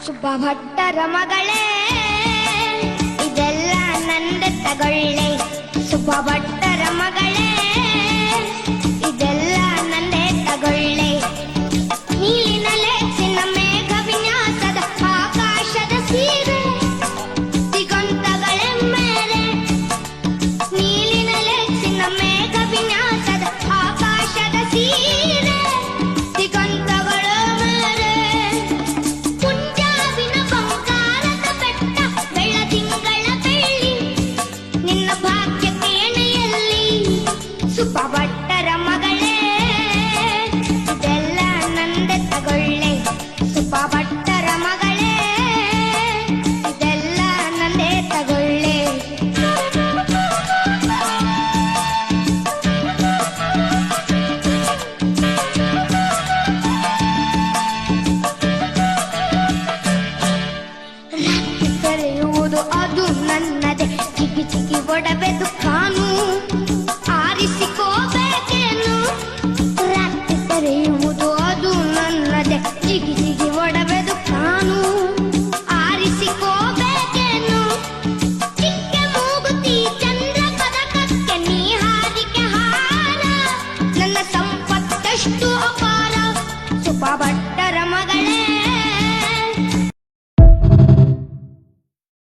ಸುಬ್ಬ ಭಟ್ಟರ ಮಗಳೇ ಇದೆಲ್ಲ ನಂದೆ ತಗೊಳ್ಳೆ. ಸುಬ್ಬ ಭಟ್ಟರ ಮಗಳೇ ಇದೆಲ್ಲ ನಂದೆ ತಗೊಳ್ಳೆ. ನೀಲಿನ ಲೇಸಿನ ಮೇಘ ವಿನ್ಯಾಸದ ಆಕಾಶದ ಸೀರೆ ದಿಗಂತಗಳೇ ಮೇಲೆ. ನೀಲಿನ ಲೇಸಿನ ಮೇಘ ವಿನ್ಯಾಸದ ಆಕಾಶದ ಸೀರೆ ದಿಗಂತಗಳ ಮೇಲೆ. ಪುಂಜಾವಿನ ಬಂಗಾರದ ಬೆಟ್ಟ ಬೆಳ್ಳ ತಿಂಗಳ ಬೆಳ್ಳಿ ನಿನ್ನ ಭಾಗ್ಯಕ್ಕೆ ಎಣೆಯಲ್ಲಿ. ಸುಬ್ಬ ಭಟ್ಟರ ಮಗಳೇ ಇದೆಲ್ಲ ನಂದೆ ತಗೊಳ್ಳೆ. ಸುಬ್ಬ ಭಟ್ಟರ ಮಗಳೇ ಇದೆಲ್ಲ ನಂದೆ ತಗೊಳ್ಳೆ. ರಾತ್ರಿ ಕರೆಯುವುದು ಅದು ನನ್ನದೇ. ಚಿಗಿ ಚಿಗಿ ಒಡವೆದು ಕಾನು